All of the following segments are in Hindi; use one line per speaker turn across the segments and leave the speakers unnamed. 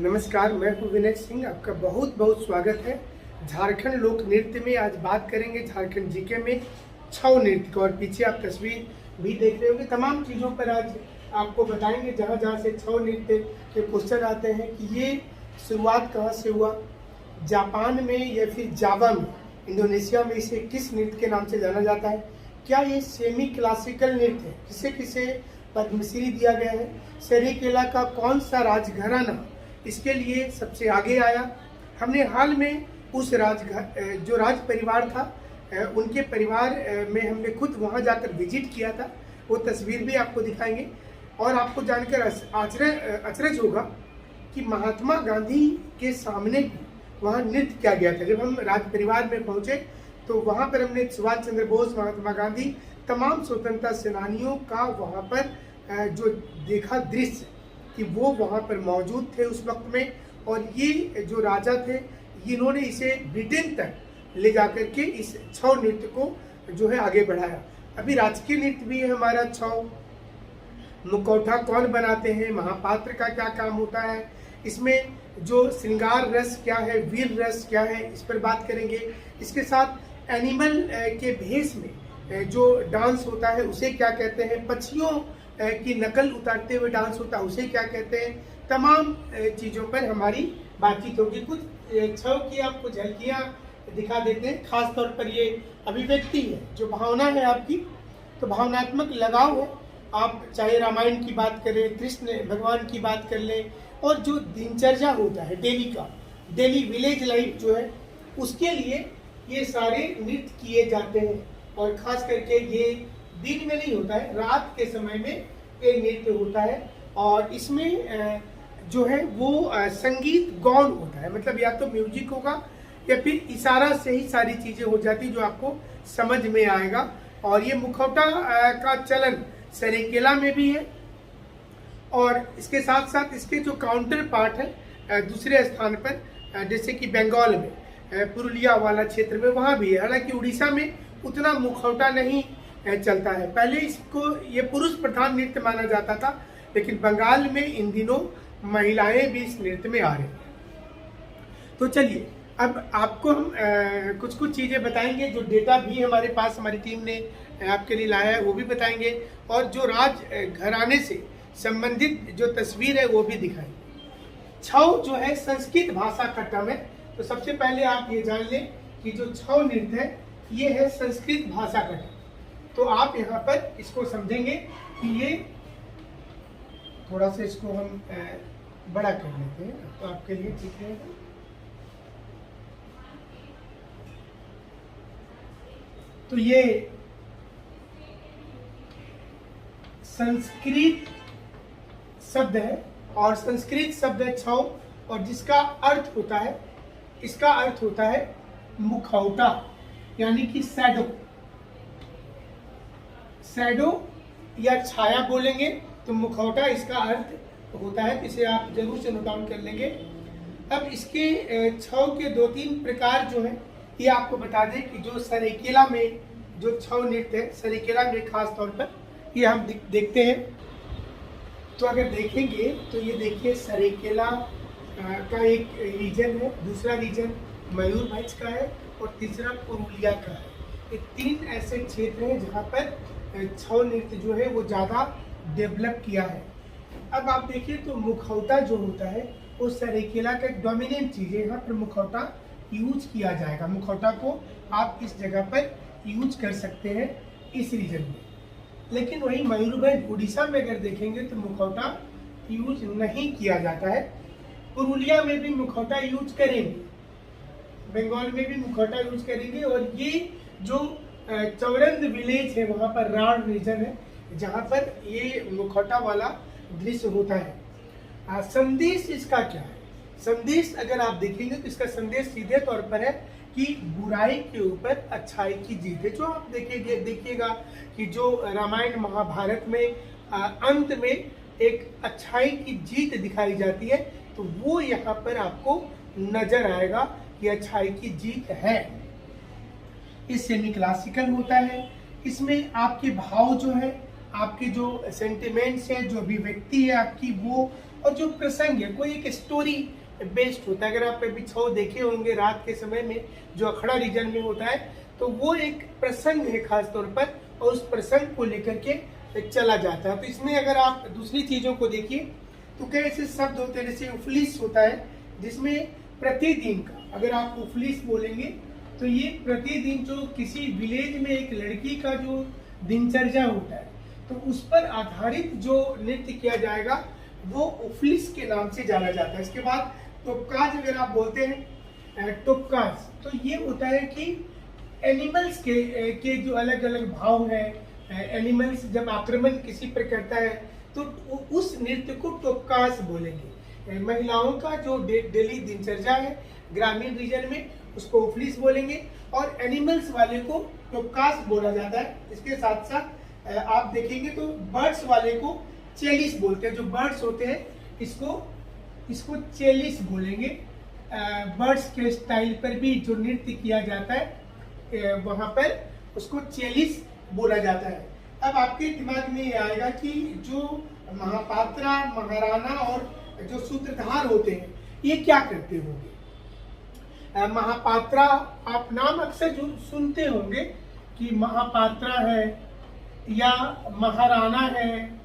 नमस्कार, मैं हूँ विनय सिंह। आपका बहुत बहुत स्वागत है। झारखंड लोक नृत्य में आज बात करेंगे झारखंड जीके में छऊ नृत्य को। और पीछे आप तस्वीर भी देख रहे होंगे। तमाम चीज़ों पर आज आपको बताएंगे जहाँ जहाँ से छऊ नृत्य के क्वेश्चन आते हैं कि ये शुरुआत कहाँ से हुआ, जापान में या फिर जावा में, इंडोनेशिया में इसे किस नृत्य के नाम से जाना जाता है, क्या ये सेमी क्लासिकल नृत्य है, किसे किसे पद्मश्री दिया गया है, सरेकेला का कौन सा राजघराना इसके लिए सबसे आगे आया। हमने हाल में उस जो राज परिवार था उनके परिवार में हमने खुद वहां जाकर विजिट किया था। वो तस्वीर भी आपको दिखाएंगे और आपको जानकर अचरज होगा कि महात्मा गांधी के सामने वहां नृत्य किया गया था। जब हम राज परिवार में पहुंचे तो वहां पर हमने सुभाष चंद्र बोस, महात्मा गांधी, तमाम स्वतंत्रता सेनानियों का वहां पर जो देखा दृश्य कि वो वहाँ पर मौजूद थे उस वक्त में। और ये जो राजा थे इन्होंने इसे ब्रिटेन तक ले जाकर के इस छऊ नृत्य को जो है आगे बढ़ाया। अभी राजकीय नृत्य भी है हमारा छऊ। मुखौटा कौन बनाते हैं, महापात्र का क्या काम होता है, इसमें जो श्रृंगार रस क्या है, वीर रस क्या है, इस पर बात करेंगे। इसके साथ एनिमल के भेष में जो डांस होता है उसे क्या कहते हैं, पक्षियों की नकल उतारते हुए डांस होता है उसे क्या कहते हैं, तमाम चीज़ों पर हमारी बातचीत होगी। कुछ छऊ की आपको झलकियाँ दिखा देते हैं। खास तौर पर ये अभिव्यक्ति है, जो भावना है आपकी, तो भावनात्मक लगाव है। आप चाहे रामायण की बात करें, कृष्ण भगवान की बात कर लें, और जो दिनचर्या होता है डेली का, डेली विलेज लाइफ जो है, उसके लिए ये सारे नृत्य किए जाते हैं। और खास करके ये दिन में नहीं होता है, रात के समय में ये नृत्य होता है। और इसमें जो है वो संगीत गौण होता है, मतलब या तो म्यूजिक होगा या फिर इशारा से ही सारी चीजें हो जाती जो आपको समझ में आएगा। और ये मुखौटा का चलन सरेकेला में भी है, और इसके साथ साथ इसके जो काउंटर पार्ट है दूसरे स्थान पर, जैसे कि बंगाल में पुरुलिया वाला क्षेत्र में वहाँ भी है। हालांकि उड़ीसा में उतना मुखौटा नहीं चलता है। पहले इसको ये पुरुष प्रधान नृत्य माना जाता था, लेकिन बंगाल में इन दिनों महिलाएं भी इस नृत्य में आ रही हैं। तो चलिए अब आपको हम कुछ कुछ चीज़ें बताएंगे, जो डेटा भी हमारे पास हमारी टीम ने आपके लिए लाया है वो भी बताएंगे, और जो राज घराने से संबंधित जो तस्वीर है वो भी दिखाएंगे। छऊ जो है संस्कृत भाषा का टर्म है, तो सबसे पहले आप ये जान लें कि जो छऊ नृत्य है ये है संस्कृत भाषा का टर्म। तो आप यहाँ पर इसको समझेंगे कि ये थोड़ा सा इसको हम बड़ा कर लेते हैं तो आपके लिए ठीक रहेगा। तो ये संस्कृत शब्द है, और संस्कृत शब्द है छऊ, और जिसका अर्थ होता है, इसका अर्थ होता है मुखौटा, यानी कि शैडो। शैडो या छाया बोलेंगे तो मुखौटा इसका अर्थ होता है। इसे आप जरूर से नोट डाउन कर लेंगे। अब इसके छऊ के 2-3 प्रकार जो हैं ये आपको बता दें कि जो सरेकेला में जो छऊ नृत्य है, सरेकेला में खास तौर पर ये हम देखते हैं। तो अगर देखेंगे तो ये देखिए सरेकेला का एक रीजन है, दूसरा रीजन मयूरभंज का है, और तीसरा पुरुलिया का है। ये 3 ऐसे क्षेत्र हैं जहाँ पर छऊ नृत्य जो है वो ज़्यादा डेवलप किया है। अब आप देखिए तो मुखौटा जो होता है वो सरेकेला का एक डोमिनेंट चीज़ है। यहाँ पर मुखौटा यूज किया जाएगा। मुखौटा को आप इस जगह पर यूज कर सकते हैं इस रीजन में। लेकिन वही मयूरभंज उड़ीसा में अगर देखेंगे तो मुखौटा यूज नहीं किया जाता है। पुरुलिया में भी मुखौटा यूज करेंगे, बंगाल में भी मुखौटा यूज करेंगे, और ये जो चौरंद विलेज है वहाँ पर राण रीजन है जहाँ पर ये मुखौटा वाला दृश्य होता है। संदेश इसका क्या है? संदेश अगर आप देखेंगे तो इसका संदेश सीधे तौर पर है कि बुराई के ऊपर अच्छाई की जीत है। जो आप देखिएगा कि जो रामायण महाभारत में अंत में एक अच्छाई की जीत दिखाई जाती है, तो वो यहाँ पर आपको नजर आएगा कि अच्छाई की जीत है। इस सेमी क्लासिकल होता है। इसमें आपके भाव जो है, आपके जो सेंटिमेंट्स है, जो अभिव्यक्ति है आपकी, वो और जो प्रसंग है कोई एक स्टोरी बेस्ड होता है। अगर आप कभी छौ देखे होंगे रात के समय में जो अखड़ा रीजन में होता है, तो वो एक प्रसंग है खास तौर पर, और उस प्रसंग को लेकर के चला जाता है। तो इसमें अगर आप दूसरी चीजों को देखिए तो कई ऐसे शब्द होते हैं, जैसे उफलिस होता है जिसमें प्रतिदिन का, अगर आप उफलिस बोलेंगे तो ये प्रतिदिन जो किसी विलेज में एक लड़की का जो दिनचर्या होता है तो उस पर आधारित जो नृत्य किया जाएगा वो उफलिस के नाम से जाना जाता है। इसके बाद टोपकाज अगर आप बोलते हैं, टोपकाज तो ये होता है कि एनिमल्स के जो अलग अलग भाव है, एनिमल्स जब आक्रमण किसी पर करता है तो उस नृत्य को टोपकाज बोलेंगे। महिलाओं का जो डेली दिनचर्या है ग्रामीण रीजन में उसको उफलिस बोलेंगे, और एनिमल्स वाले को टोपकाज बोला जाता है। इसके साथ साथ आप देखेंगे तो बर्ड्स वाले को चेलिस बोलते हैं। जो बर्ड्स होते हैं इसको चेलिस बोलेंगे। बर्ड्स के स्टाइल पर भी जो नृत्य किया जाता है वहां पर उसको चेलिस बोला जाता है। अब आपके दिमाग में ये आएगा कि जो महापात्रा, महाराणा और जो सूत्रधार होते हैं ये क्या करते होंगे। महापात्रा आप नाम अक्सर जो सुनते होंगे कि महापात्रा है या महाराणा है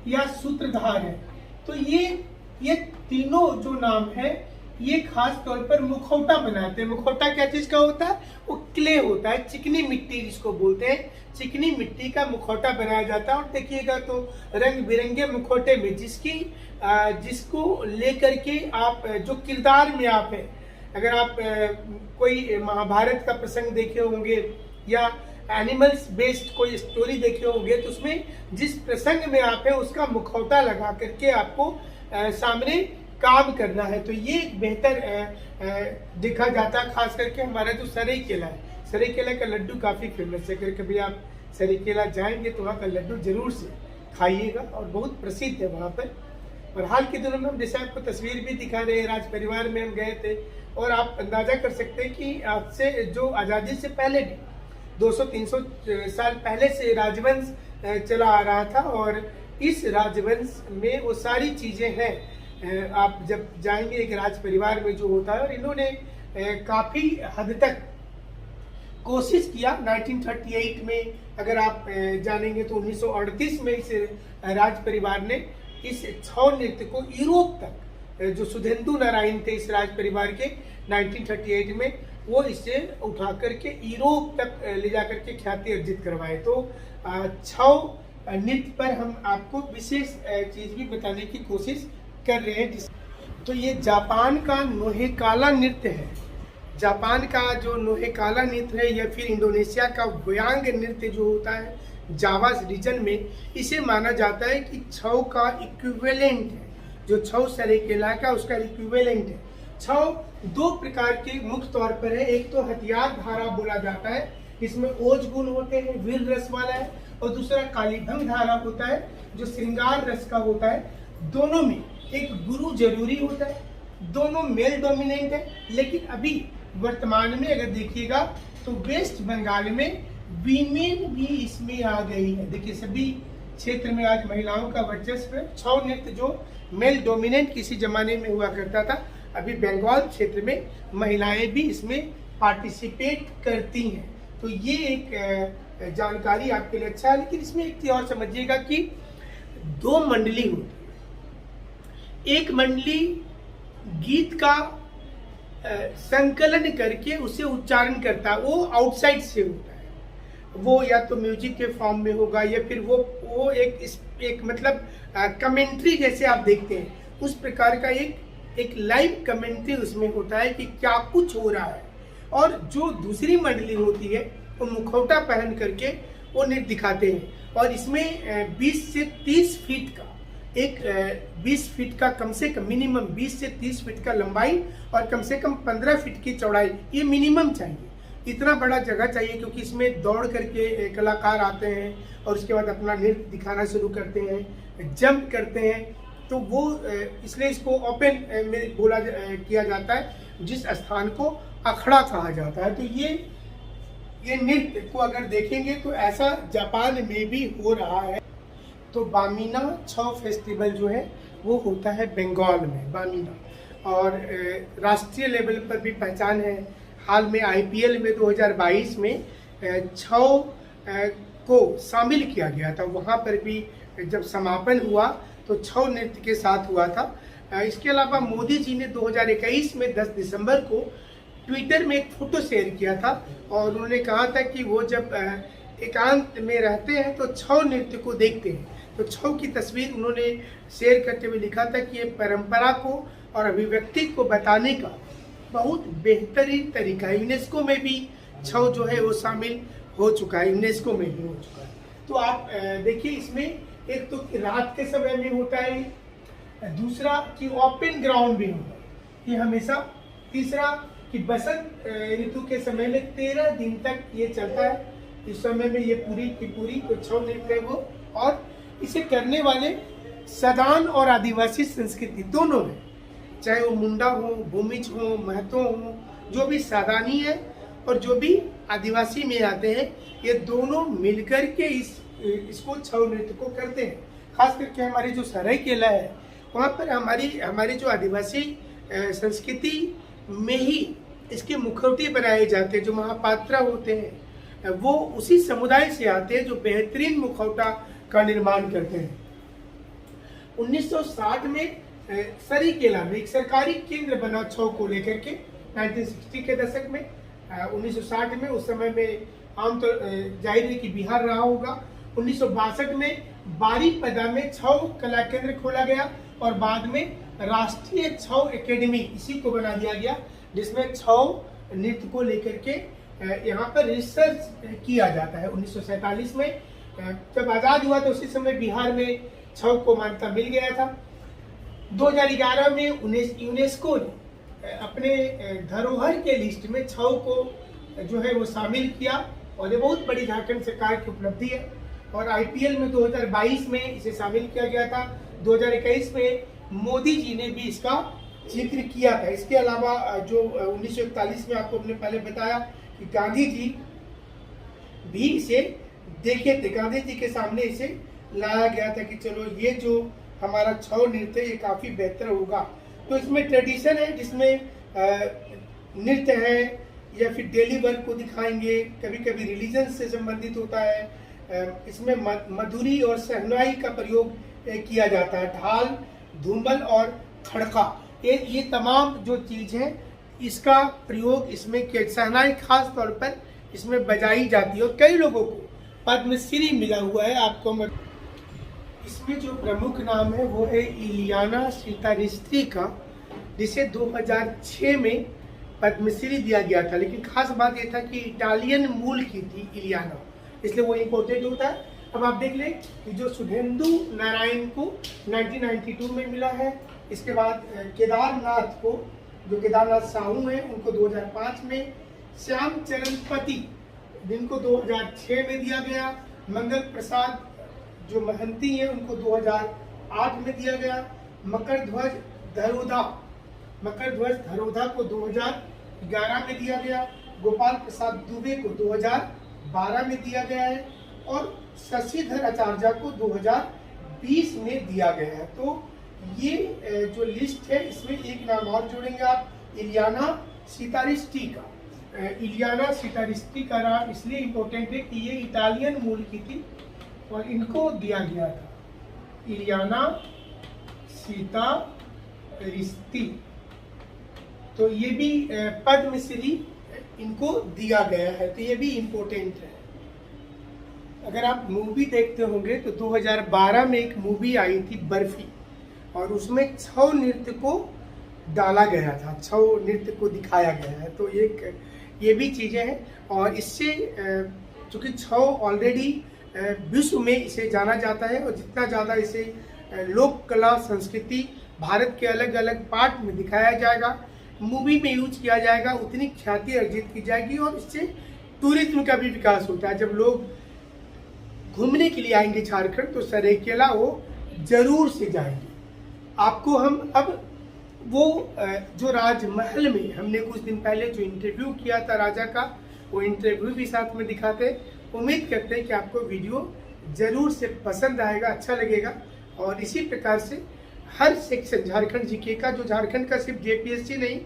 या सूत्रधार है, तो ये तीनों जो नाम है ये खास तौर पर मुखौटा बनाते हैं। मुखौटा क्या चीज का होता है, वो क्ले होता है, चिकनी मिट्टी जिसको बोलते हैं, चिकनी मिट्टी का मुखौटा बनाया जाता है। और देखिएगा तो रंग बिरंगे मुखौटे में जिसको लेकर के आप जो किरदार में आप है, अगर आप कोई महाभारत का प्रसंग देखे होंगे या एनिमल्स बेस्ड कोई स्टोरी देखे होंगे तो उसमें जिस प्रसंग में आप है उसका मुखौटा लगा करके आपको सामने काम करना है। तो ये एक बेहतर देखा जाता है। खास करके हमारा जो सरायकेला है, सरायकेला का लड्डू काफी फेमस है। अगर कभी आप सरायकेला जाएंगे तो वहाँ का लड्डू जरूर से खाइएगा और बहुत प्रसिद्ध है वहाँ पर। और हाल के दिनों में हम जैसे आपको तस्वीर भी दिखा रहे हैं, राज परिवार में हम गए थे और आप अंदाजा कर सकते हैं कि आज से जो आज़ादी से पहले भी 200-300 साल पहले से राजवंश चला आ रहा था, और इस राजवंश में वो सारी चीजें हैं। आप जब जाएंगे एक राज परिवार में जो होता है, और इन्होंने काफी हद तक कोशिश किया। 1938 में अगर आप जानेंगे तो 1938 में इस राज परिवार ने इस छौ नृत्य को यूरोप तक, जो सुधेंदु नारायण थे इस राज परिवार के 1938 में, वो इसे उठा करके यूरोप तक ले जाकर के ख्याति अर्जित करवाए। तो छौ नृत्य पर हम आपको विशेष चीज भी बताने की कोशिश कर रहे हैं। तो ये जापान का नोहेकाला नृत्य है। जापान का जो नोहेकाला नृत्य है या फिर इंडोनेशिया का व्यांग नृत्य जो होता है जावा रीजन में, इसे माना जाता है कि छौ का इक्विवेलेंट है। जो छौ सरायकेला का उसका इक्विवेलेंट है। छौ दो प्रकार के मुख्य तौर पर है। एक तो हथियार धारा बोला जाता है, इसमें ओज गुण होते हैं, वीर रस वाला है, और दूसरा कालीभंग धारा होता है जो श्रृंगार रस का होता है। दोनों में एक गुरु जरूरी होता है, दोनों मेल डोमिनेंट है। लेकिन अभी वर्तमान में अगर देखिएगा तो वेस्ट बंगाल में वीमेन भी इसमें आ गई है। देखिए सभी क्षेत्र में आज महिलाओं का वर्चस्व है। छौ नृत्य जो मेल डोमिनेंट किसी जमाने में हुआ करता था, अभी बंगाल क्षेत्र में महिलाएं भी इसमें पार्टिसिपेट करती हैं। तो ये एक जानकारी आपके लिए अच्छा है। लेकिन इसमें एक चीज और समझिएगा कि दो मंडली होती है। एक मंडली गीत का संकलन करके उसे उच्चारण करता है, वो आउटसाइड से होता है। वो या तो म्यूजिक के फॉर्म में होगा या फिर वो एक मतलब कमेंट्री जैसे आप देखते हैं उस प्रकार का एक लाइव कमेंट्री उसमें होता है कि क्या कुछ हो रहा है। और जो दूसरी मंडली होती है वो मुखौटा पहन करके वो नृत्य दिखाते हैं। और इसमें 20 से 30 फीट का 20 फीट का कम से कम मिनिमम 20 से 30 फीट का लंबाई और कम से कम 15 फीट की चौड़ाई, ये मिनिमम चाहिए। इतना बड़ा जगह चाहिए क्योंकि इसमें दौड़ करके कलाकार आते हैं और उसके बाद अपना नृत्य दिखाना शुरू करते हैं, जंप करते हैं। तो वो इसलिए इसको ओपन में बोला किया जाता है, जिस स्थान को अखड़ा कहा जाता है। तो ये नृत्य को अगर देखेंगे तो ऐसा जापान में भी हो रहा है। तो बामीना छऊ फेस्टिवल जो है वो होता है बंगाल में, बामीना। और राष्ट्रीय लेवल पर भी पहचान है। हाल में IPL में 2022 में छऊ को शामिल किया गया था, वहाँ पर भी जब समापन हुआ तो छऊ नृत्य के साथ हुआ था। इसके अलावा मोदी जी ने 2021 में 10 दिसंबर को ट्विटर में एक फोटो शेयर किया था और उन्होंने कहा था कि वो जब एकांत में रहते हैं तो छऊ नृत्य को देखते हैं। तो छऊ की तस्वीर उन्होंने शेयर करते हुए लिखा था कि ये परंपरा को और अभिव्यक्ति को बताने का बहुत बेहतरीन तरीका है। यूनेस्को में भी छऊ जो है वो शामिल हो चुका है, यूनेस्को में भी हो चुका है। तो आप देखिए, इसमें एक तो रात के समय में होता है, दूसरा कि ओपन ग्राउंड भी होता है ये हमेशा, तीसरा कि बसंत ऋतु के समय में 13 दिन तक ये चलता है। इस समय में ये पूरी की पूरी छऊ नृत्य है वो, और इसे करने वाले सदान और आदिवासी संस्कृति दोनों है, चाहे वो मुंडा हो, भूमिज हो, महतो हो, जो भी सादानी है और जो भी आदिवासी में आते हैं, ये दोनों मिलकर के इसको छऊ नृत्य को करते हैं। खास करके हमारे जो सरायकेला है वहाँ पर हमारी जो आदिवासी संस्कृति में ही इसके मुखौटे बनाए जाते हैं। जो महापात्रा होते हैं वो उसी समुदाय से आते हैं जो बेहतरीन मुखौटा का निर्माण करते हैं। 1960 में सरायकेला में एक सरकारी केंद्र बना छऊ को लेकर के, 1960 के दशक में, 1960 में, उस समय में आमतौर जाहिर है कि बिहार रहा होगा। 1962 में बारीपदा में छऊ कला केंद्र खोला गया और बाद में राष्ट्रीय छऊ एकेडमी इसी को बना दिया गया, जिसमें छऊ नृत्य को लेकर के यहाँ पर रिसर्च किया जाता है। 1947 में जब आज़ाद हुआ तो उसी समय बिहार में छऊ को मान्यता मिल गया था। 2011 में यूनेस्को ने अपने धरोहर के लिस्ट में छऊ को जो है वो शामिल किया और ये बहुत बड़ी झारखंड सरकार की उपलब्धि है। और IPL में 2022 में इसे शामिल किया गया था। 2021 में मोदी जी ने भी इसका जिक्र किया था। इसके अलावा जो 1941 में आपको हमने पहले बताया कि गांधी जी भी इसे देखे थे, गांधी जी के सामने इसे लाया गया था कि चलो ये जो हमारा छऊ नृत्य ये काफ़ी बेहतर होगा। तो इसमें ट्रेडिशन है जिसमें नृत्य है या फिर डेली वर्क को दिखाएंगे, कभी कभी रिलीजन से संबंधित होता है। इसमें मधुरी और शहनाई का प्रयोग किया जाता है। ढाल, धूमल और खड़का, ये तमाम जो चीज़ है इसका प्रयोग इसमें किया। शहनाई खास तौर पर इसमें बजाई जाती है और कई लोगों को पद्मश्री मिला हुआ है। आपको इसमें जो प्रमुख नाम है वो है इलियाना सीतारिस्ट्री का, जिसे 2006 में पद्मश्री दिया गया था। लेकिन खास बात यह था कि इटालियन मूल की थी इलियाना, इसलिए वो इम्पोर्टेंट होता है। अब आप देख लें कि जो सुधेंदु नारायण को 1992 में मिला है। इसके बाद केदारनाथ को, जो केदारनाथ साहू हैं, उनको 2005 में। श्याम चरण पति जिनको 2006 में दिया गया। मंगल प्रसाद जो महंती हैं उनको 2008 में दिया गया। मकर ध्वज धरोधा को 2011 में दिया गया। गोपाल प्रसाद दुबे को 2012 में दिया गया है और शशिधर आचार्य को 2020 में दिया गया है। तो ये जो लिस्ट है इसमें एक नाम और जोड़ेंगे आप, इलियाना सीतारिस्ट्री का। इलियाना सीतारिस्ट्री का नाम इसलिए इम्पोर्टेंट है कि ये इटालियन मूल की थी और इनको दिया गया था इलियाना सीतारिस्ट्री। तो ये भी पद्मश्री इनको दिया गया है, तो ये भी इम्पोर्टेंट है। अगर आप मूवी देखते होंगे तो 2012 में एक मूवी आई थी बर्फी, और उसमें छऊ नृत्य को डाला गया था, छऊ नृत्य को दिखाया गया है। तो ये भी चीज़ें हैं। और इससे चूँकि छऊ ऑलरेडी विश्व में इसे जाना जाता है और जितना ज़्यादा इसे लोक कला संस्कृति भारत के अलग अलग पार्ट में दिखाया जाएगा, मूवी में यूज किया जाएगा, उतनी ख्याति अर्जित की जाएगी और इससे टूरिज्म का भी विकास होता है। जब लोग घूमने के लिए आएंगे झारखंड तो सरायकेला वो जरूर से जाएंगे। आपको हम अब वो जो राजमहल में हमने कुछ दिन पहले जो इंटरव्यू किया था राजा का, वो इंटरव्यू भी साथ में दिखाते। उम्मीद करते हैं कि आपको वीडियो जरूर से पसंद आएगा, अच्छा लगेगा। और इसी प्रकार से हर सेक्शन झारखंड जीके का, जो झारखंड का सिर्फ जेपीएससी नहीं,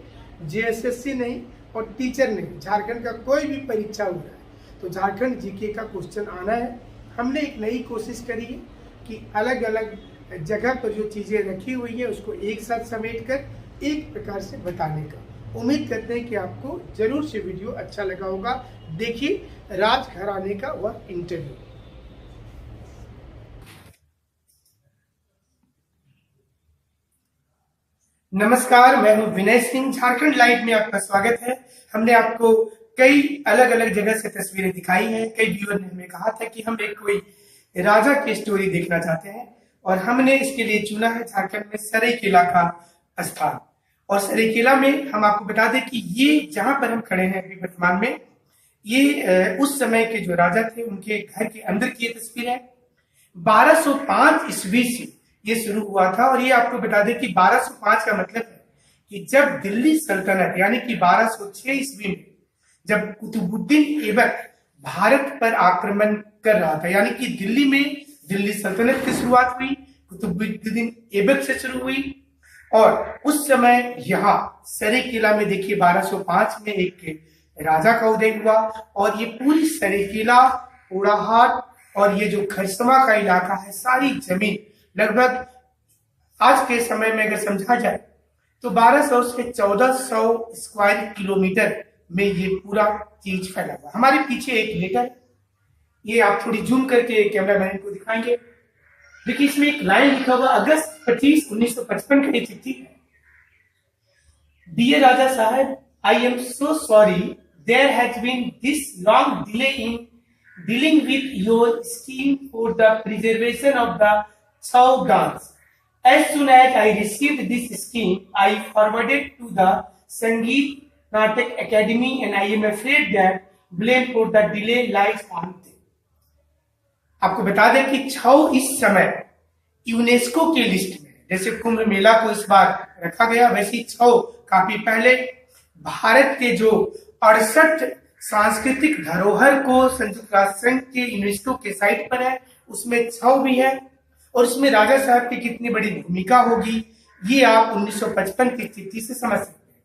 जेएसएससी नहीं और टीचर नहीं, झारखंड का कोई भी परीक्षा हो रहा है तो झारखंड जीके का क्वेश्चन आना है। हमने एक नई कोशिश करी है कि अलग अलग जगह पर जो चीज़ें रखी हुई है उसको एक साथ समेट कर एक प्रकार से बताने का। उम्मीद करते हैं कि आपको जरूर से वीडियो अच्छा लगा होगा। देखिए राज घराने का वह इंटरव्यू। नमस्कार, मैं हूं विनय सिंह। झारखंड लाइव में आपका स्वागत है। हमने आपको कई अलग अलग जगह से तस्वीरें दिखाई हैं। कई व्यूअर ने हमें कहा था कि हम एक कोई राजा की स्टोरी देखना चाहते हैं और हमने इसके लिए चुना है झारखंड में सरायकेला का स्थान। और सरायकेला में हम आपको बता दें कि ये जहां पर हम खड़े हैं अभी वर्तमान में, ये उस समय के जो राजा थे उनके घर के अंदर की ये तस्वीर है। 1205 ईस्वी से ये शुरू हुआ था। और ये आपको बता दें कि 1205 का मतलब है कि जब दिल्ली सल्तनत यानी कि 1206 ईस्वी में जब कुतुबुद्दीन ऐबक भारत पर आक्रमण कर रहा था, यानी कि दिल्ली में दिल्ली सल्तनत की शुरुआत हुई, कुतुबुद्दीन ऐबक से शुरू हुई। और उस समय यहाँ सरायकेला में देखिए 1205 में एक राजा का उदय हुआ और ये पूरी सरायकेला, पोड़ाहाट और ये जो खरसवा का इलाका है, सारी जमीन लगभग आज के समय में अगर समझा जाए तो 1200 से 1400 स्क्वायर किलोमीटर में ये पूरा चीज फैला हुआ। हमारे पीछे एक लेटर, ये आप थोड़ी जूम करके कैमरामैन को दिखाएंगे। देखिए इसमें एक लाइन लिखा हुआ, अगस्त 25, 1955 का ये चिट्ठी है। Dear Raja Sahab, I am so sorry there has been this long delay in dealing with your scheme for the preservation of the Chhau dance. As soon as I received this scheme, I forwarded to the Sangeet Natak Academy and I am afraid that blame for the delay lies on them. आपको बता दें कि छौ इस समय यूनेस्को के लिस्ट में, जैसे कुंभ मेला को इस बार रखा गया, वैसे छौ काफी पहले भारत के जो 68 सांस्कृतिक धरोहर को संयुक्त राष्ट्र संघ के यूनेस्को के साइट पर है, उसमें छौ भी है। और इसमें राजा साहब की कितनी बड़ी भूमिका होगी ये आप 1955 की चिट्ठी से समझ सकते हैं।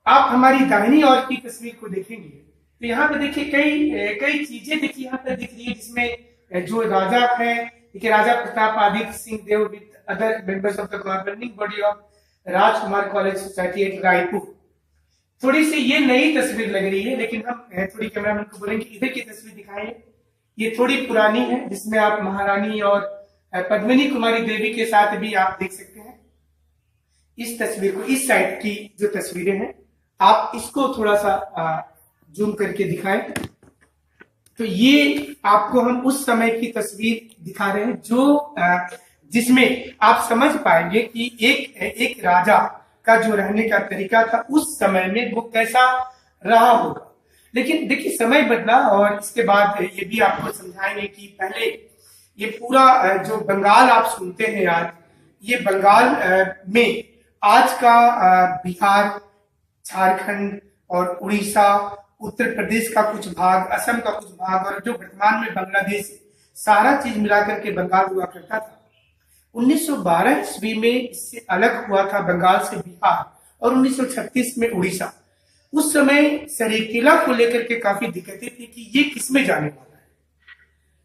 आप हमारी दाहिनी ओर की तस्वीर को देखेंगे तो यहाँ पे देखिए कई चीजें देखिए यहाँ पर दिख रही है, जिसमें जो राजा है, देखिए Raja Pratap Aditya Singh Deo with other members of the governing body of Rajkumar college society at Raipur. थोड़ी सी ये नई तस्वीर लग रही है, लेकिन हम थोड़ी कैमरामैन को बोलेंगे इधर की तस्वीर दिखाएं। ये थोड़ी पुरानी है, जिसमें आप महारानी और पद्मिनी कुमारी देवी के साथ भी आप देख सकते हैं। इस तस्वीर को, इस साइड की जो तस्वीरें हैं, आप इसको थोड़ा सा जूम करके दिखाएं तो ये आपको हम उस समय की तस्वीर दिखा रहे हैं, जो जिसमें आप समझ पाएंगे कि एक राजा का जो रहने का तरीका था उस समय में वो कैसा रहा होगा। लेकिन देखिए समय बदला और इसके बाद ये भी आपको समझाएंगे कि पहले ये पूरा जो बंगाल आप सुनते हैं आज, ये बंगाल में आज का बिहार, झारखंड और उड़ीसा, उत्तर प्रदेश का कुछ भाग, असम का कुछ भाग और जो वर्तमान में बांग्लादेश, सारा चीज मिलाकर के बंगाल हुआ करता था। 1912 ईस्वी में इससे अलग हुआ था बंगाल से बिहार और 1936 में उड़ीसा। उस समय सरायकेला को लेकर के काफी दिक्कतें थी कि ये किसमें जाने वाला है,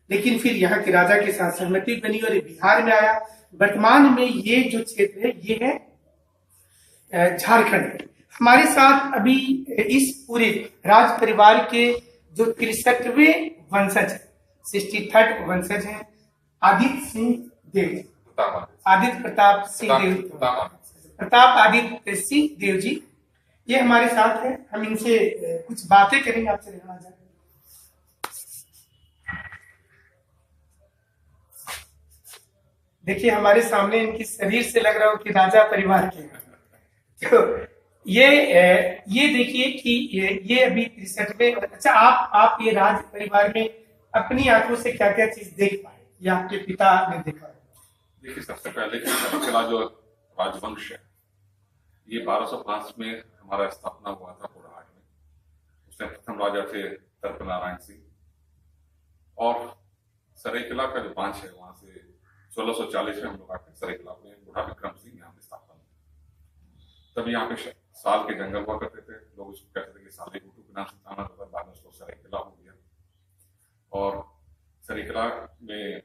लेकिन फिर यहाँ के राजा के साथ सहमति बनी और ये बिहार में आया। वर्तमान में ये जो क्षेत्र है ये है झारखंड। हमारे साथ अभी इस पूरे राज परिवार के जो 63वें वंशज है, 63rd वंशज है आदित्य सिंह देव, आदित्य प्रताप सिंह देव, प्रताप आदित्य सिंह देव जी, ये हमारे साथ है। हम इनसे कुछ बातें करेंगे, आपसे रहना जाए। देखिए हमारे सामने इनकी शरीर से लग रहा हो कि राजा परिवार के। तो ये देखिए कि ये अभी 63वें। अच्छा, आप ये राज परिवार में अपनी आंखों से क्या क्या चीज देख पाए या आपके पिता ने देखा?
देखिए सबसे पहले सरायकेला जो राजवंश है ये 1205 में हमारा स्थापना हुआ था पोड़ाहाट में। उसमें प्रथम राजा थे तरकनारायण सिंह और सरायकेला का जो ब्रांच है वहां से 1640 में हम लोग आके सरायकेला में बुढ़ा विक्रम सिंह यहाँ पे स्थापना हुई। तब यहाँ पे साल के जंगल हुआ करते थे, लोग उसको कहते थे कि साले गुटू के नाम से जाना जाता था, बाद में उसको सरायकेला हो गया। और सरायकेला में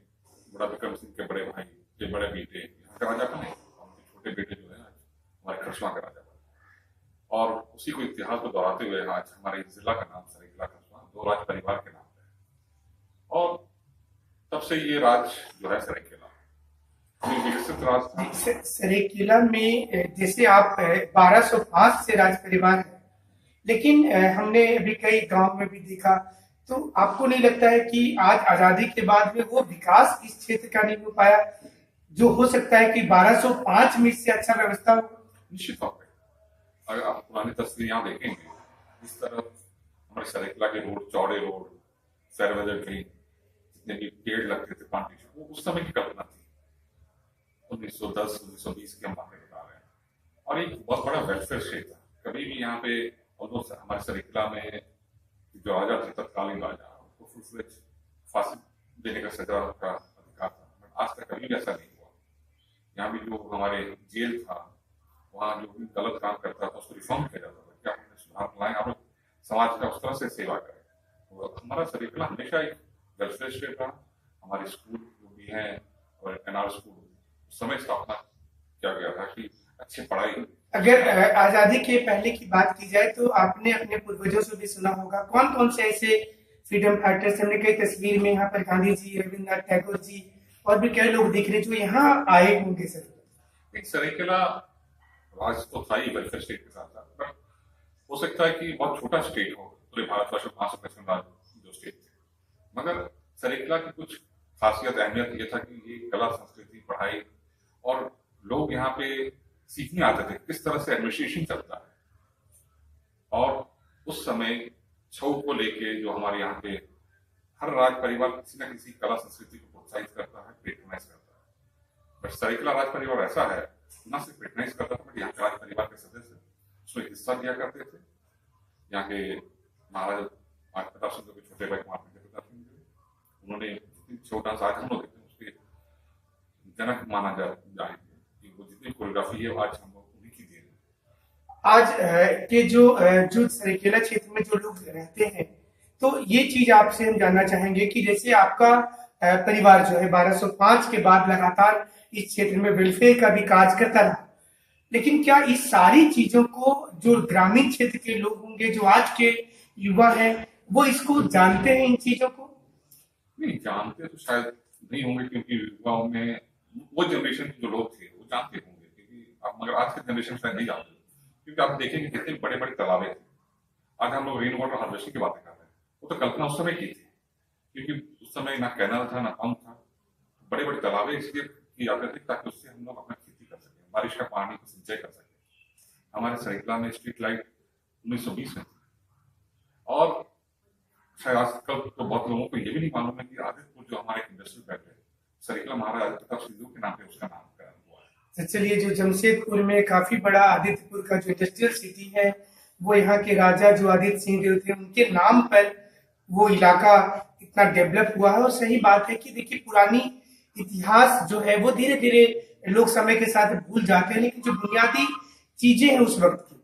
बुढ़ा विक्रम सिंह के बड़े भाई के बड़े बेटे यहाँ के राजा बने, उनके छोटे बेटे जो है हमारे खरसवां के राजा बने। और उसी को इतिहास को दोहराते हुए आज हमारे जिला का नाम सरायकेला खरसवां दो राज परिवार के नाम है। और तब से ये राज जो है सरायकेला विकसित राज था।
सरायकेला में जैसे आप 1205 से राज परिवार है, लेकिन हमने अभी कई गांव में भी देखा, तो आपको नहीं लगता है कि आज आजादी के बाद में वो विकास इस क्षेत्र का नहीं हो पाया जो हो सकता है कि 1205 में इससे अच्छा व्यवस्था हो?
निश्चित तौर पर अगर आप पुरानी तस्वीर यहाँ देखेंगे, इस तरफ हमारे सरायकेला के रोड, चौड़े रोड, सैरवजर ट्रेन, जितने भी पेड़ लगते थे प्लांटेशन, वो उस समय की कल्पना थी। 1910-1920 की हम बातें बता रहे हैं। और एक बहुत बड़ा वेलफेयर स्टेट था। कभी भी यहाँ पे हमारे सरायकेला में जो राजा थे, तत्कालीन राजा, उनको फुल फ्लेज फांसी देने का सजा का अधिकार था, बट आज तक कभी भी ऐसा नहीं हुआ। यहाँ भी जो हमारे जेल था, वहाँ जो भी गलत काम करता था उसको रिफॉर्म किया जाता था, क्या अपने सुधार लाए, आप लोग समाज का उस तरह से सेवा करें। तो हमारा सरायकेला हमेशा एक वेलफेयर स्टेट रहा। हमारे स्कूल जो भी हैं और एनआर स्कूल उस समय स्थापना किया गया था कि अच्छी पढ़ाई।
अगर आजादी के पहले की बात की जाए तो आपने अपने पूर्वजों से भी सुना होगा, कौन कौन से ऐसे फ्रीडम फाइटर्स, हमने कई तस्वीर में यहाँ पर गांधी जी, रविन्द्रनाथ टैगोर जी और भी कई लोग दिख रहे जो यहाँ आए होंगे। सर
एक सरायकेला राज तो था ही वेलफेयर स्टेट के साथ साथ, पर हो सकता है कि बहुत छोटा स्टेट हो पूरे भारतवर्ष में 555 राज्य जो स्टेट थे, मगर सरायकेला की कुछ खासियत अहमियत ये था कि ये कला, संस्कृति, पढ़ाई और लोग यहाँ पे सीखने आते थे किस तरह से एडमिनिस्ट्रेशन चलता है। और उस समय छऊ को लेके जो हमारे यहाँ पे हर राज परिवार किसी न किसी कला संस्कृति को प्रोत्साहित करता है, पेट्रोनाइज करता है। बट सरायकेला राज परिवार ऐसा है, न सिर्फ पेट्रोनाइज करता था, बट यहाँ के राज परिवार के सदस्य उसमें हिस्सा लिया करते थे। यहाँ के महाराज प्रताप सिंह के छोटे भाई प्रताप सिंह, उन्होंने छोटा सा आज हम लोग देखते हैं उसके जनक माना जाए कि वो जितनी कोरियोग्राफी है आज हम लोग उन्हीं की देन है।
आज के जो सरायकेला क्षेत्र में जो लोग रहते हैं, तो ये चीज आपसे हम जानना चाहेंगे कि जैसे आपका परिवार जो है 1205 के बाद लगातार इस क्षेत्र में वेलफेयर का भी कार्य करता रहा, लेकिन क्या इस सारी चीजों को जो ग्रामीण क्षेत्र के लोग होंगे, जो आज के युवा हैं, वो इसको जानते हैं? इन चीजों को
नहीं जानते तो शायद नहीं होंगे, क्योंकि युवाओं में वो जनरेशन के जो लोग थे वो जानते होंगे, क्योंकि आप मगर आज के जनरेशन शायद नहीं जानते, क्योंकि आप देखेंगे कितने बड़े बड़े तालाबे थे। आज हम लोग रेन वाटर हार्वेस्टिंग की बातें कर रहे हैं, वो तो कल्पना उस समय की थी, क्योंकि उस समय ना कैनल था ना पंप था। बड़े बड़े तालाबे इसलिए की जाते थे ताकि उससे हम लोग अपना खेती कर सकें, बारिश का पानी को सिंचाई कर सकें। हमारे सरायकेला में स्ट्रीट लाइट 1920 में थी, और शायद आजकल तो बहुत लोगों को ये भी नहीं मालूम है कि आदित्यपुर जो हमारे इंडस्ट्रियल बेल्ट है, सरायकेला महाराज प्रताप सिंह के नाम पे उसका नामकरण हुआ है।
चलिए, जो जमशेदपुर में काफी बड़ा आदित्यपुर का जो इंडस्ट्रियल सिटी है, वो यहाँ के राजा जो आदित्य सिंह देव थे उनके नाम पर वो इलाका इतना डेवलप हुआ है। और सही बात है कि देखिए, पुरानी इतिहास जो है वो धीरे धीरे लोग समय के साथ भूल जाते हैं, लेकिन जो बुनियादी चीजें हैं उस वक्त की,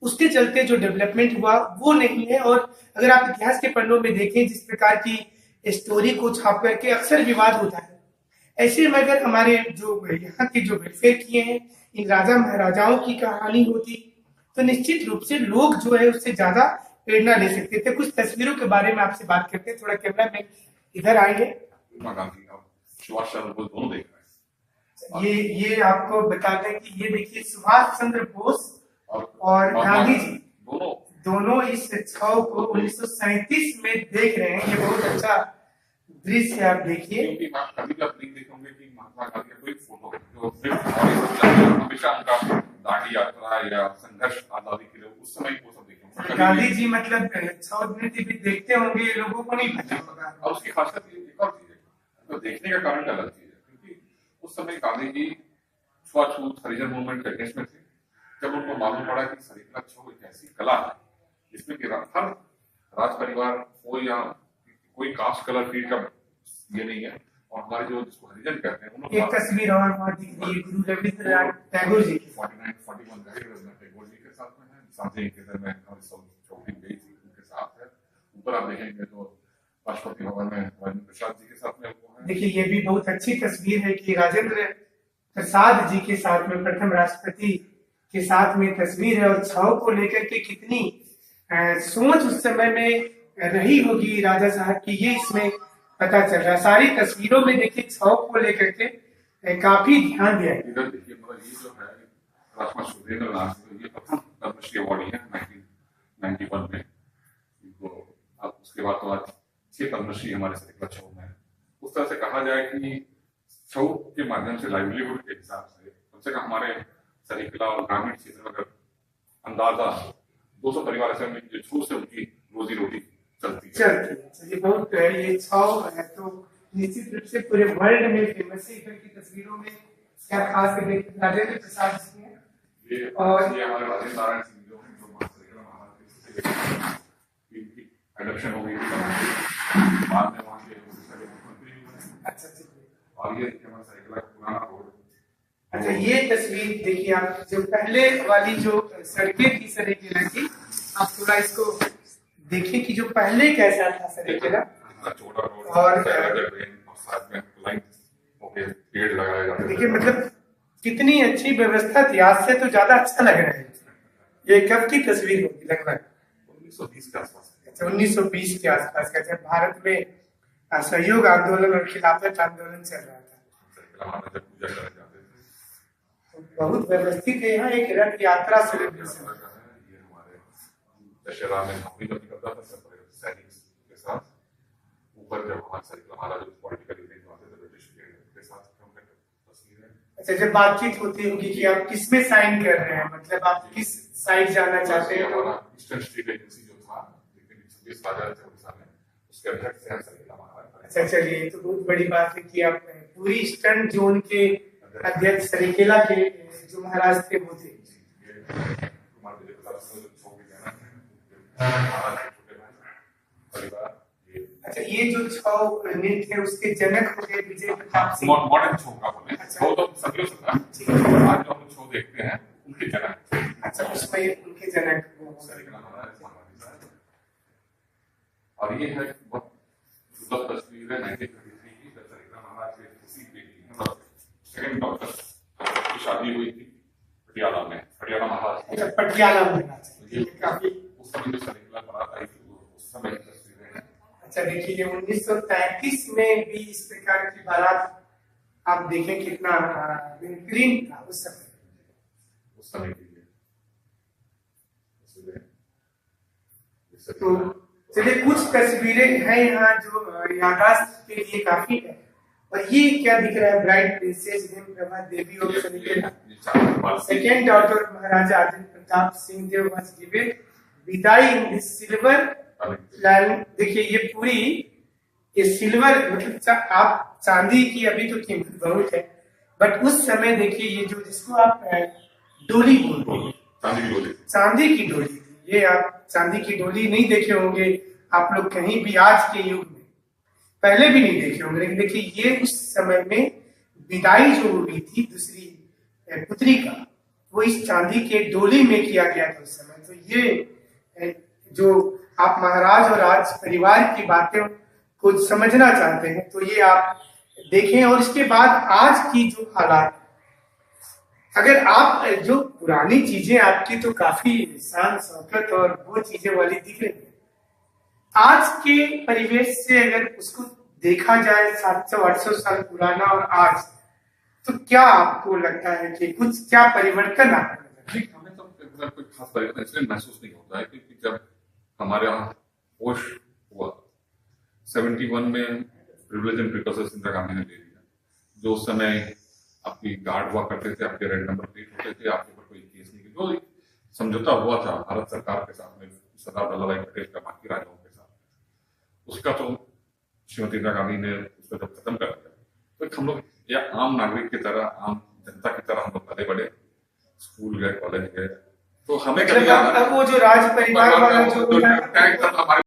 उसके चलते जो डेवलपमेंट हुआ वो नहीं है। और अगर आप इतिहास के पन्नों में देखें, जिस प्रकार की स्टोरी को छाप करके अक्सर विवाद होता है, ऐसे में अगर हमारे जो यहाँ के जो वेलफेयर किए हैं, इन राजा महाराजाओं की कहानी होती तो निश्चित रूप से लोग जो है उससे ज्यादा प्रेरणा ले सकते थे। कुछ तस्वीरों के बारे में आपसे बात करते हैं, थोड़ा कैमरा में इधर आएंगे।
गांधी और सुभाष चंद्र बोस दोनों देख रहे हैं।
ये आपको बताते हैं कि ये देखिए सुभाष चंद्र बोस और गांधी जी दोनों इस छाव को 1937 में देख रहे हैं। ये बहुत अच्छा दृश्य है, आप देखिए।
क्योंकि आप कभी आप नहीं देखेंगे कि महात्मा गांधी का कोई फोटो जो सिर्फ हमेशा उनका दांडी यात्रा या संघर्ष आजादी के लिए उस समय वो सब देखेंगे।
गांधी जी मतलब छाव नृत्य भी देखते होंगे, लोगों को नहीं पता होगा।
और उसकी खासियत एक और चीज है, तो देखने का कारण अलग चीज है, क्योंकि उस समय गांधी जी छुआछूत हरिजन मूवमेंट के अगेंस्ट में थे। जब उनको मालूम पड़ा कि सरायकेला छऊ एक ऐसी कला है जिसमें कि हर राज परिवार हो या कोई कास्ट कलर फील्ड का ये नहीं है। और हमारे जो जिसको हरिजन कहते हैं उन
एक
लोग
तस्वीर और वहाँ दिख रही है गुरु रविंद्रनाथ टैगोर जी की।
41 रविंद्रनाथ टैगोर जी के साथ में है, साथ ही इनके घर में हमारी चौकी गई थी उनके साथ है। ऊपर आप देखेंगे तो राष्ट्रपति भवन में राजेंद्र प्रसाद जी के साथ में वो है।
देखिए ये भी बहुत अच्छी तस्वीर है कि राजेंद्र प्रसाद जी के साथ में प्रथम राष्ट्रपति के साथ में तस्वीर है, और छाव को लेकर के कितनी सोच उस समय में रही होगी राजा साहब की, ये इसमें पता चल रहा है। सारी तस्वीरों में देखिए छाव को लेकर के काफी ध्यान दिया है।
इधर देखिए मतलब ये जो है राजकुमार सुरेंद्र नाथ ये प्रथम पद्मश्री अवार्डी है 1991 में। तो अब उसके बाद तो आज 6 पद्मश्री हमारे सरिकला छऊ में है। उस तरह से कहा जाए कि छऊ के माध्यम से लाइवलीहुड के हिसाब से कम से कम हमारे सरिकला और ग्रामीण क्षेत्र में अगर अंदाजा 200 परिवार ऐसे हैं जो छऊ से उनकी रोजी रोटी चलती है।
चलिए बहुत ये छाव है तो निश्चित रूप से पूरे वर्ल्ड में फेमस है। इधर की तस्वीरों में क्या खास है देखिए राजेंद्र प्रसाद जी हैं,
और ये हमारे राजेंद्र नारायण सिंह जो हैं, जो सरिकला महाराज के इलेक्शन हो गई थी बाद में वहाँ के मुख्यमंत्री भी बने।
अच्छा
और ये देखिए हमारा सरिकला का पुराना रोड।
अच्छा ये तस्वीर देखिए आप, जो पहले वाली जो सड़कें थी सरेकेला की, आप थोड़ा इसको देखिए कि जो पहले कैसा था सरेकेला,
छोटा रोड
और
साथ में लाइन हो गए, पेड़ लगाए जाते थे।
देखिए मतलब कितनी अच्छी व्यवस्था थी, आज से तो ज्यादा अच्छा लग रहा है। ये कब की तस्वीर होगी लगभग
1920 के आसपास।
अच्छा 1920 के आसपास का, जब भारत में असहयोग आंदोलन और खिलाफत आंदोलन चल रहा था।
सरिकला महाराज जब पूजा करने जाते थे।
तो बहुत व्यवस्थित है यहाँ एक रथ यात्रा सेलिब्रेशन।
ये हमारे दशहरा में नौकरी जब निकलता था सब सैनिक के साथ ऊपर जब हमारे सरिकला महाराज पॉलिटिकल इवेंट आते थे ब्रिटिश के साथ हम तस्वीरें।
अच्छा जब बातचीत होती होगी कि आप किस में साइन कर रहे हैं, मतलब आप किस साइड जाना चाहते हैं,
हमारा ईस्टर्न स्टेट एजेंसी जो था लेकिन 26 राजा थे उड़ीसा में, उसके अध्यक्ष थे सरिकला महाराज।
अच्छा चलिए तो बहुत बड़ी बात है कि आप पूरी ईस्टर्न जोन के अध्यक्ष सरिकेला के जो महाराज थे वो थे। अच्छा ये जो छौ नृत्य है उसके जनक हो गए विजय प्रताप सिंह।
मॉडर्न छौ का बोले छौ तो सदियों से था, आज जो हम छौ देखते हैं उनके जनक।
अच्छा उसमें उनके जनक
सरिकला महाराज महाराज। और ये है बहुत सुंदर तस्वीर है 1933 की, जब सरिकला महाराज के किसी बेटी सेकंड डॉक्टर की शादी हुई थी पटियाला में, पटियाला महाराज।
अच्छा पटियाला महाराज काफी
उस समय जो सरिकला बारात आई थी उस समय की तस्वीरें हैं।
अच्छा देखिए ये 1933 में भी इस प्रकार की बारात आप देखें कितना बेहतरीन था उस समय
की
तो चलिए कुछ तस्वीरें हैं यहाँ जो याददाश्त के लिए काफी है। और ये क्या दिख रहा है, ब्राइट प्रिंसेस हेमप्रभा देवी और Seraikela second daughter Maharaja Aditya Pratap Singh Deo was given विदाई इन दिस सिल्वर लाइन। देखिए ये पूरी ये सिल्वर मतलब आप चांदी की अभी तो कीमत बहुत है, बट उस समय देखिए ये जो जिसको आप डोली बोलते हैं चांदी की डोली, ये आप चांदी की डोली नहीं देखे होंगे आप लोग कहीं भी आज के युग में, पहले भी नहीं देखे होंगे, लेकिन देखिए ये उस समय में विदाई जो हुई थी दूसरी पुत्री का वो इस चांदी के डोली में किया गया था उस समय। तो ये जो आप महाराज और राज परिवार की बातें को समझना चाहते हैं तो ये आप देखें। और इसके बाद आज की जो हालात, अगर आप जो पुरानी चीजें आपकी तो काफी शान शौकत और वो चीजें वाली दिख रही है, आज के परिवेश से अगर उसको देखा जाए 700-800 साल पुराना और आज, तो क्या आपको लगता है कि कुछ क्या परिवर्तन आपको लगता है?
हमें तो कोई खास परिवर्तन इसलिए महसूस नहीं होता है क्योंकि जब हमारे यहाँ होश हुआ 71 में privilege and precautions Indira Gandhi ने ले लिया, जो उस समय आपकी गार्ड हुआ करते थे, आपके रेड नंबर प्लेट होते थे, आपके ऊपर कोई केस नहीं, जो समझौता हुआ था भारत सरकार के साथ में सरदार वल्लभ भाई पटेल का बाकी राज्यों के साथ, उसका तो श्रीमती इंदिरा गांधी ने उसको जब खत्म कर दिया तो हम लोग या आम नागरिक की तरह, आम जनता की तरह हम लोग पले बढ़े, स्कूल गए, कॉलेज गए, तो हमें
मतलब वो जो राज परिवार वाला जो
हमारे